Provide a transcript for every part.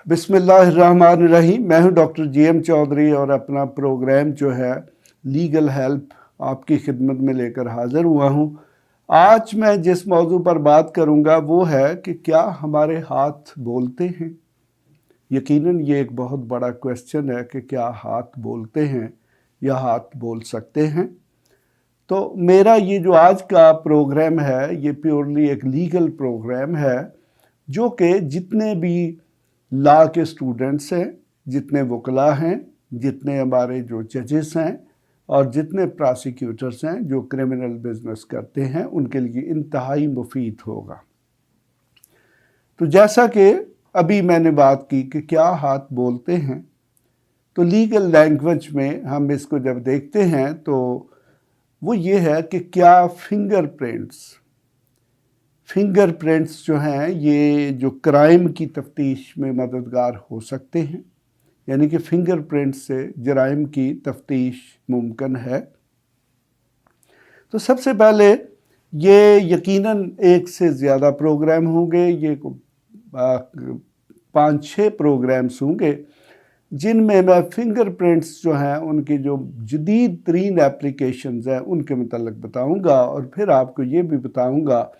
बिस्मिल्लाहिर्रहमानिर्रहीम। मैं हूं डॉक्टर जी.एम. चौधरी और अपना प्रोग्राम जो है लीगल हेल्प आपकी खिदमत में लेकर हाज़िर हुआ हूं। आज मैं जिस मौजू पर बात करूंगा वो है कि क्या हमारे हाथ बोलते हैं। यकीनन ये एक बहुत बड़ा क्वेश्चन है कि क्या हाथ बोलते हैं या हाथ बोल सकते हैं। तो मेरा ये जो आज का प्रोग्राम है ये प्योरली एक लीगल प्रोग्राम है, जो कि जितने भी लॉ के स्टूडेंट्स हैं, जितने वकला हैं, जितने हमारे जो जजेस हैं और जितने प्रोसिक्यूटर्स हैं जो क्रिमिनल बिजनेस करते हैं, उनके लिए इंतहाई मुफीद होगा। तो जैसा कि अभी मैंने बात की कि क्या हाथ बोलते हैं, तो लीगल लैंग्वेज में हम इसको जब देखते हैं तो वो ये है कि क्या फिंगरप्रिंट्स जो हैं ये जो क्राइम की तफ्तीश में मददगार हो सकते हैं, यानी कि फिंगरप्रिंट्स से जराइम की तफ्तीश मुमकिन है। तो सबसे पहले ये यकीनन एक से ज़्यादा प्रोग्राम होंगे, ये 5-6 प्रोग्राम्स होंगे जिनमें मैं फिंगरप्रिंट्स जो हैं उनकी जो जदीद तरीन एप्लीकेशंस हैं उनके मतलब बताऊंगा, और फिर आपको ये भी बताऊंगा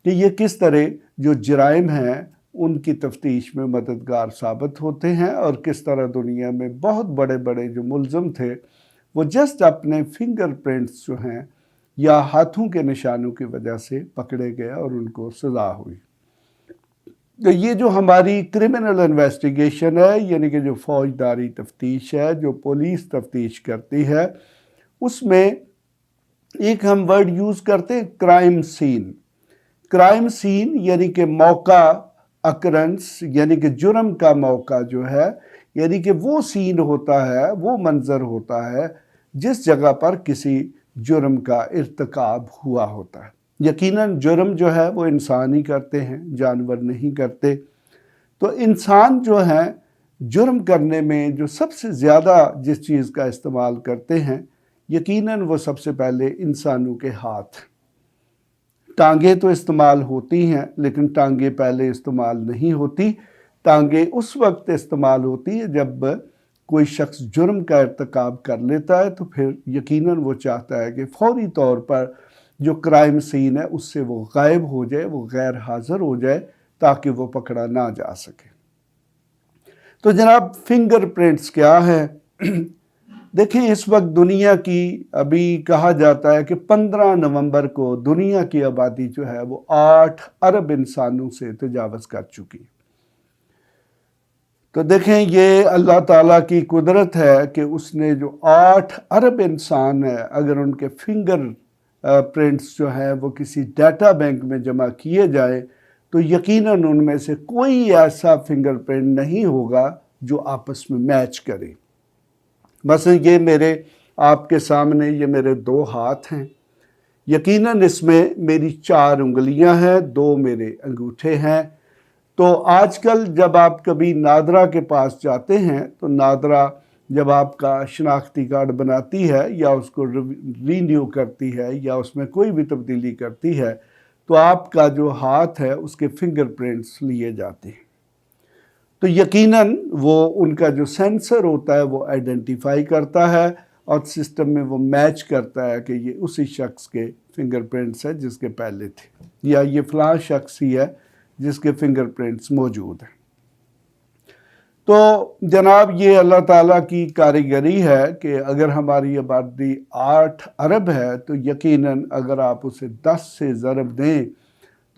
कि ये किस तरह जो जराइम हैं उनकी तफ्तीश में मददगार साबित होते हैं और किस तरह दुनिया में बहुत बड़े बड़े जो मुलज़म थे वो जस्ट अपने फिंगरप्रिंट्स जो हैं या हाथों के निशानों की वजह से पकड़े गए और उनको सज़ा हुई। तो ये जो हमारी क्रिमिनल इन्वेस्टिगेशन है, यानी कि जो फौजदारी तफ्तीश है, जो पुलिस तफ्तीश करती है, उसमें एक हम वर्ड यूज़ करते हैं क्राइम सीन। क्राइम सीन यानी कि मौका अकरेंस, यानी कि जुर्म का मौका जो है, यानी कि वो सीन होता है, वो मंजर होता है जिस जगह पर किसी जुर्म का इर्तिकाब हुआ होता है। यकीनन जुर्म जो है वो इंसान ही करते हैं, जानवर नहीं करते। तो इंसान जो है जुर्म करने में जो सबसे ज़्यादा जिस चीज़ का इस्तेमाल करते हैं, यकीनन वो सबसे पहले इंसानों के हाथ। टांगे तो इस्तेमाल होती हैं लेकिन टांगे पहले इस्तेमाल नहीं होती। टांगे उस वक्त इस्तेमाल होती है जब कोई शख्स जुर्म का इर्तिकाब कर लेता है, तो फिर यकीनन वो चाहता है कि फौरी तौर पर जो क्राइम सीन है उससे वो गायब हो जाए, वो गैर हाजिर हो जाए ताकि वो पकड़ा ना जा सके। तो जनाब फिंगरप्रिंट्स क्या है? देखें, इस वक्त दुनिया की अभी कहा जाता है कि 15 नवंबर को दुनिया की आबादी जो है वो 8 अरब इंसानों से तजावज़ कर चुकी है। तो देखें, ये अल्लाह ताला की कुदरत है कि उसने जो 8 अरब इंसान है, अगर उनके फिंगर प्रिंट्स जो है वो किसी डाटा बैंक में जमा किए जाए तो यकीनन उनमें से कोई ऐसा फिंगरप्रिंट नहीं होगा जो आपस में मैच करे। बस ये मेरे आपके सामने ये मेरे 2 हाथ हैं, यकीनन इसमें मेरी 4 उंगलियां हैं, 2 मेरे अंगूठे हैं। तो आजकल जब आप कभी नादरा के पास जाते हैं तो नादरा जब आपका शनाख्ती कार्ड बनाती है या उसको रीन्यू करती है या उसमें कोई भी तब्दीली करती है तो आपका जो हाथ है उसके फिंगरप्रिंट्स लिए जाते हैं। तो यकीनन वो उनका जो सेंसर होता है वो आइडेंटिफाई करता है और सिस्टम में वो मैच करता है कि ये उसी शख्स के फिंगरप्रिंट्स है जिसके पहले थे, या ये फ़लाँ शख्स ही है जिसके फिंगरप्रिंट्स मौजूद हैं। तो जनाब ये अल्लाह ताला की कारीगरी है कि अगर हमारी आबादी 8 अरब है तो यकीनन अगर आप उसे 10 से ज़रब दें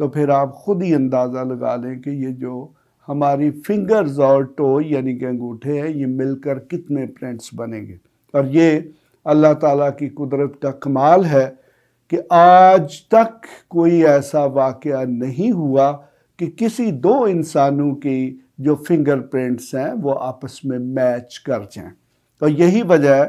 तो फिर आप ख़ुद ही अंदाज़ा लगा लें कि ये जो हमारी फिंगर्स और टो यानी कि अंगूठे हैं ये मिलकर कितने प्रिंट्स बनेंगे। और ये अल्लाह ताला की कुदरत का कमाल है कि आज तक कोई ऐसा वाक़या नहीं हुआ कि किसी 2 इंसानों की जो फिंगरप्रिंट्स हैं वो आपस में मैच कर जाएं। तो यही वजह है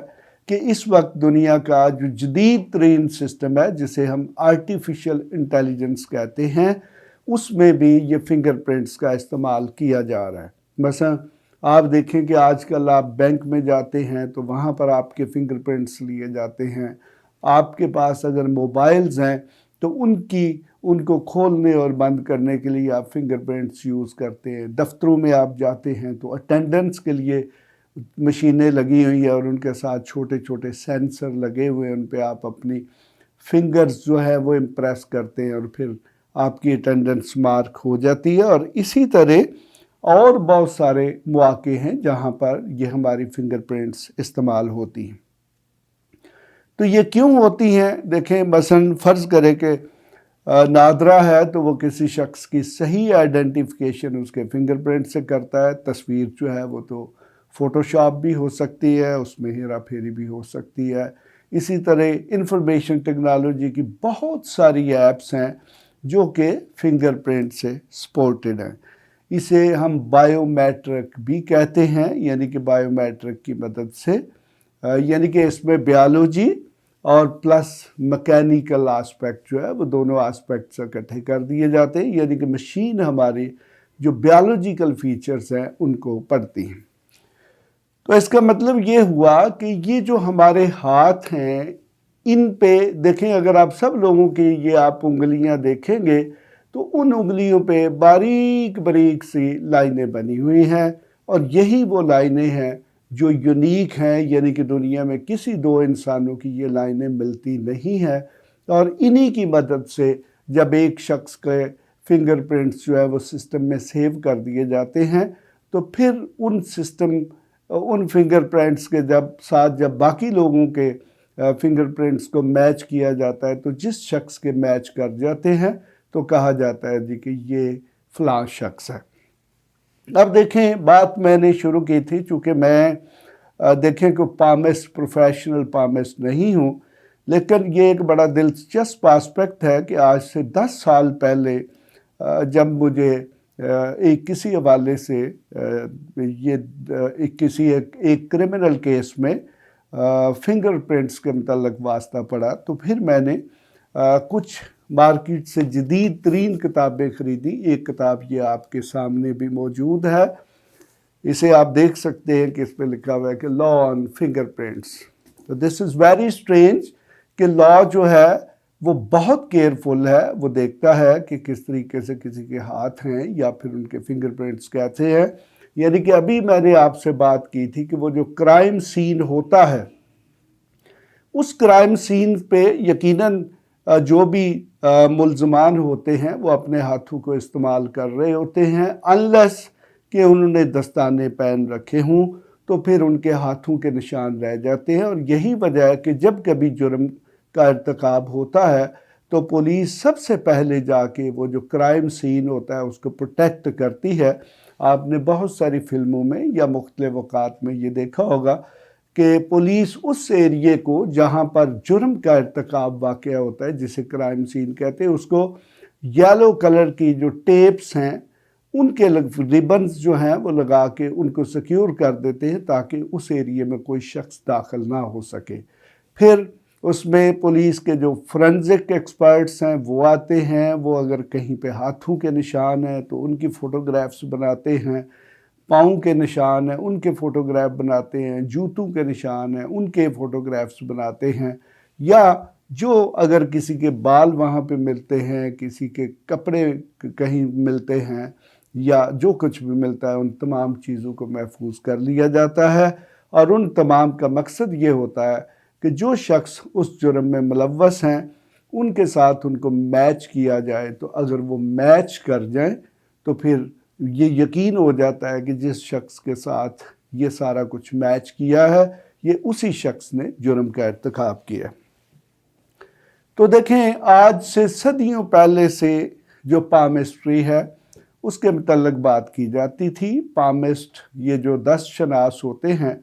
कि इस वक्त दुनिया का जो जदीद तरीन सिस्टम है जिसे हम आर्टिफिशियल इंटेलिजेंस कहते हैं, उसमें भी ये फिंगरप्रिंट्स का इस्तेमाल किया जा रहा है। मसलन आप देखें कि आजकल आप बैंक में जाते हैं तो वहाँ पर आपके फिंगरप्रिंट्स लिए जाते हैं। आपके पास अगर मोबाइल्स हैं तो उनको खोलने और बंद करने के लिए आप फिंगरप्रिंट्स यूज़ करते हैं। दफ्तरों में आप जाते हैं तो अटेंडेंट्स के लिए मशीनें लगी हुई हैं और उनके साथ छोटे छोटे सेंसर लगे हुए हैं, उन पे आप अपनी फिंगर्स जो है वो इम्प्रेस करते हैं और फिर आपकी अटेंडेंस मार्क हो जाती है। और इसी तरह और बहुत सारे मौके हैं जहाँ पर ये हमारी फिंगरप्रिंट्स इस्तेमाल होती हैं। तो ये क्यों होती हैं? देखें, मसलन फ़र्ज़ करें कि नादरा है तो वो किसी शख्स की सही आइडेंटिफिकेशन उसके फिंगरप्रिंट से करता है। तस्वीर जो है वो तो फ़ोटोशॉप भी हो सकती है, उसमें हेरा फेरी भी हो सकती है। इसी तरह इंफॉर्मेशन टेक्नोलॉजी की बहुत सारी ऐप्स हैं जो कि फिंगरप्रिंट से सपोर्टेड हैं। इसे हम बायोमेट्रिक भी कहते हैं, यानी कि बायोमेट्रिक की मदद से यानी कि इसमें बायोलॉजी और प्लस मैकेनिकल एस्पेक्ट जो है वो दोनों एस्पेक्ट्स इकट्ठे कर दिए जाते हैं, यानी कि मशीन हमारी जो बायोलॉजिकल फीचर्स हैं उनको पढ़ती हैं। तो इसका मतलब ये हुआ कि ये जो हमारे हाथ हैं इन पे देखें, अगर आप सब लोगों की ये आप उंगलियां देखेंगे तो उन उंगलियों पे बारीक बारीक सी लाइनें बनी हुई हैं और यही वो लाइनें हैं जो यूनिक हैं, यानी कि दुनिया में किसी दो इंसानों की ये लाइनें मिलती नहीं हैं। और इन्हीं की मदद से जब एक शख्स के फिंगरप्रिंट्स जो है वो सिस्टम में सेव कर दिए जाते हैं तो फिर उन फिंगरप्रिंट्स के जब बाकी लोगों के फिंगरप्रिंट्स को मैच किया जाता है तो जिस शख्स के मैच कर जाते हैं तो कहा जाता है जी कि ये फ़लाँ शख्स है। अब देखें, बात मैंने शुरू की थी, चूँकि मैं देखें कि पामिस्ट प्रोफेशनल पामिस्ट नहीं हूँ, लेकिन ये एक बड़ा दिलचस्प एस्पेक्ट है कि आज से 10 साल पहले जब मुझे किसी हवाले से एक क्रिमिनल केस में फिंगरप्रिंट्स के मतलब वास्ता पड़ा, तो फिर मैंने कुछ मार्केट से जदीद तरीन किताबें ख़रीदी। एक किताब ये आपके सामने भी मौजूद है, इसे आप देख सकते हैं कि इस पर लिखा हुआ है कि लॉ ऑन फिंगरप्रिंट्स। तो दिस इज़ वेरी स्ट्रेंज कि लॉ जो है वो बहुत केयरफुल है, वो देखता है कि किस तरीके से किसी के हाथ हैं या फिर उनके फिंगरप्रिंट्स कैसे हैं। यानी कि अभी मैंने आपसे बात की थी कि वो जो क्राइम सीन होता है उस क्राइम सीन पे यकीनन जो भी मुल्ज़मान होते हैं वो अपने हाथों को इस्तेमाल कर रहे होते हैं, अनलेस कि उन्होंने दस्ताने पहन रखे हों तो फिर उनके हाथों के निशान रह जाते हैं। और यही वजह है कि जब कभी जुर्म का इर्तिकाब होता है तो पुलिस सबसे पहले जाके वो जो क्राइम सीन होता है उसको प्रोटेक्ट करती है। आपने बहुत सारी फिल्मों में या मुख्तलिफ औक़ात में ये देखा होगा कि पुलिस उस एरिए को जहाँ पर जुर्म का इर्तिकाब वाक़या होता है, जिसे क्राइम सीन कहते हैं, उसको येलो कलर की जो टेप्स हैं उनके रिबन्स जो हैं वो लगा के उनको सिक्योर कर देते हैं ताकि उस एरिए में कोई शख्स दाखिल ना हो सके। फिर उसमें पुलिस के जो फोरेंसिक एक्सपर्ट्स हैं वो आते हैं, वो अगर कहीं पे हाथों के निशान हैं तो उनकी फ़ोटोग्राफ्स बनाते हैं, पाँव के निशान हैं उनके फ़ोटोग्राफ बनाते हैं, जूतों के निशान हैं उनके फ़ोटोग्राफ्स बनाते हैं, या जो अगर किसी के बाल वहाँ पे मिलते हैं, किसी के कपड़े कहीं मिलते हैं या जो कुछ भी मिलता है, उन तमाम चीज़ों को महफूज कर लिया जाता है। और उन तमाम का मकसद ये होता है कि जो शख्स उस जुर्म में मुलव्वस हैं उनके साथ उनको मैच किया जाए, तो अगर वो मैच कर जाएं तो फिर ये यकीन हो जाता है कि जिस शख्स के साथ ये सारा कुछ मैच किया है ये उसी शख्स ने जुर्म का इर्तिकाब किया। तो देखें, आज से सदियों पहले से जो पामिस्ट्री है उसके मुतल्लिक़ बात की जाती थी। पामिस्ट ये जो 10 शनास होते हैं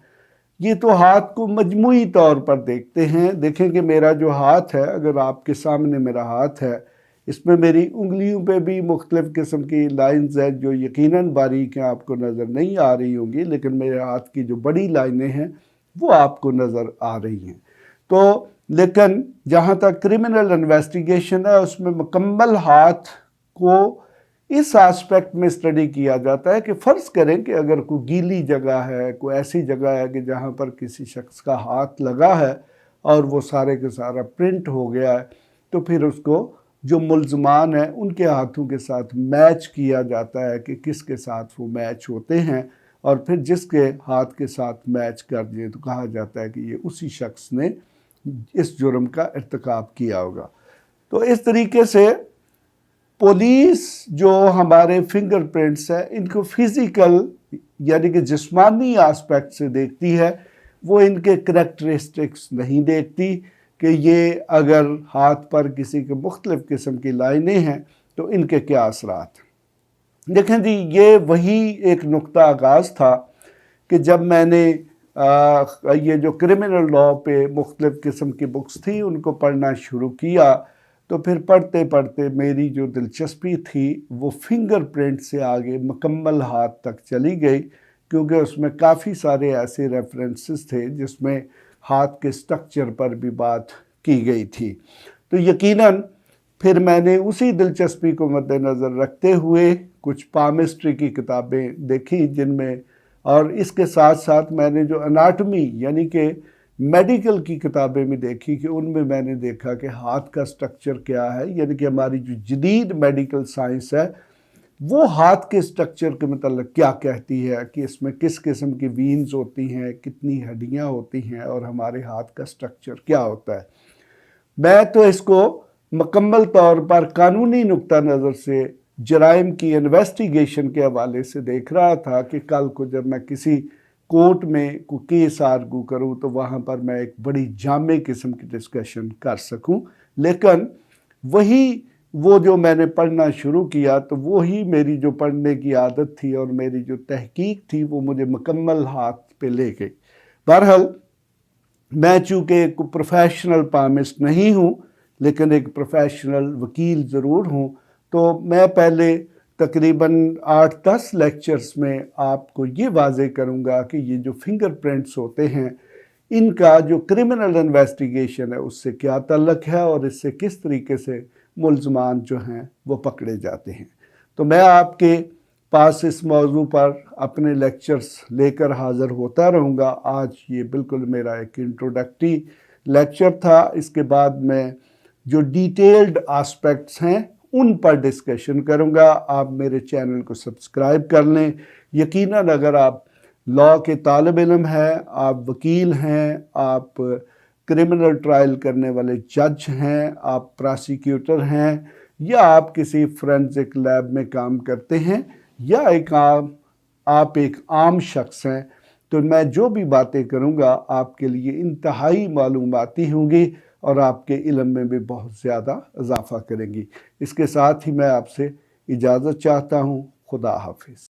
ये तो हाथ को मजमूई तौर पर देखते हैं। देखें कि मेरा जो हाथ है, अगर आपके सामने मेरा हाथ है, इसमें मेरी उंगलियों पे भी मुख्तलिफ़ किस्म की लाइंस हैं जो यकीनन बारीक हैं, आपको नज़र नहीं आ रही होंगी, लेकिन मेरे हाथ की जो बड़ी लाइनें हैं वो आपको नज़र आ रही हैं। तो लेकिन जहाँ तक क्रिमिनल इन्वेस्टिगेशन है उसमें मुकम्मल हाथ को इस एस्पेक्ट में स्टडी किया जाता है कि फ़र्ज़ करें कि अगर कोई गीली जगह है, कोई ऐसी जगह है कि जहाँ पर किसी शख्स का हाथ लगा है और वो सारे के सारा प्रिंट हो गया है, तो फिर उसको جو ملزمان ہیں ان کے ہاتھوں کے ساتھ میچ کیا جاتا ہے کہ کس کے ساتھ وہ میچ ہوتے ہیں، اور پھر جس کے ہاتھ کے ساتھ میچ کر دیں تو کہا جاتا ہے کہ یہ اسی شخص نے اس جرم کا ارتکاب کیا ہوگا۔ تو اس طریقے سے پولیس جو ہمارے فنگر پرنٹس ہیں ان کو فزیکل یعنی کہ جسمانی آسپیکٹ سے دیکھتی ہے، وہ ان کے کریکٹرسٹکس نہیں دیکھتی کہ یہ اگر ہاتھ پر کسی کے مختلف قسم کی لائنیں ہیں تو ان کے کیا اثرات۔ دیکھیں جی، یہ وہی ایک نقطہ آغاز تھا کہ جب میں نے یہ جو کرمنل لاء پہ مختلف قسم کی بکس تھی ان کو پڑھنا شروع کیا، تو پھر پڑھتے پڑھتے میری جو دلچسپی تھی وہ فنگر پرنٹ سے آگے مکمل ہاتھ تک چلی گئی، کیونکہ اس میں کافی سارے ایسے ریفرنسز تھے جس میں ہاتھ کے سٹرکچر پر بھی بات کی گئی تھی۔ تو یقیناً پھر میں نے اسی دلچسپی کو مد نظر رکھتے ہوئے کچھ پالمسٹری کی کتابیں دیکھی جن میں، اور اس کے ساتھ ساتھ میں نے جو اناٹمی یعنی کہ میڈیکل کی کتابیں بھی دیکھی کہ ان میں میں نے دیکھا کہ ہاتھ کا سٹرکچر کیا ہے، یعنی کہ ہماری جو جدید میڈیکل سائنس ہے وہ ہاتھ کے سٹرکچر کے متعلق کیا کہتی ہے کہ اس میں کس قسم کی وینز ہوتی ہیں، کتنی ہڈیاں ہوتی ہیں، اور ہمارے ہاتھ کا سٹرکچر کیا ہوتا ہے۔ میں تو اس کو مکمل طور پر قانونی نقطہ نظر سے جرائم کی انویسٹیگیشن کے حوالے سے دیکھ رہا تھا کہ کل کو جب میں کسی کورٹ میں کوئی کیس آرگو کروں تو وہاں پر میں ایک بڑی جامع قسم کی ڈسکشن کر سکوں، لیکن وہ جو میں نے پڑھنا شروع کیا تو وہی میری جو پڑھنے کی عادت تھی اور میری جو تحقیق تھی وہ مجھے مکمل ہاتھ پہ لے گئی۔ بہرحال میں چونکہ ایک پروفیشنل پالمسٹ نہیں ہوں لیکن ایک پروفیشنل وکیل ضرور ہوں، تو میں پہلے تقریباً 8-10 لیکچرز میں آپ کو یہ واضح کروں گا کہ یہ جو فنگر پرنٹس ہوتے ہیں ان کا جو کرمنل انویسٹیگیشن ہے اس سے کیا تعلق ہے اور اس سے کس طریقے سے ملزمان جو ہیں وہ پکڑے جاتے ہیں۔ تو میں آپ کے پاس اس موضوع پر اپنے لیکچرز لے کر حاضر ہوتا رہوں گا۔ آج یہ بالکل میرا ایک انٹروڈکٹری لیکچر تھا، اس کے بعد میں جو ڈیٹیلڈ آسپیکٹس ہیں ان پر ڈسکشن کروں گا۔ آپ میرے چینل کو سبسکرائب کر لیں۔ یقیناً اگر آپ لاء کے طالب علم ہیں، آپ وکیل ہیں، آپ کرمنل ٹرائل کرنے والے جج ہیں، آپ پراسیکیوٹر ہیں، یا آپ کسی فورینزک لیب میں کام کرتے ہیں، یا آپ ایک عام شخص ہیں، تو میں جو بھی باتیں کروں گا آپ کے لیے انتہائی معلوماتی ہوں گی اور آپ کے علم میں بھی بہت زیادہ اضافہ کریں گی۔ اس کے ساتھ ہی میں آپ سے اجازت چاہتا ہوں۔ خدا حافظ۔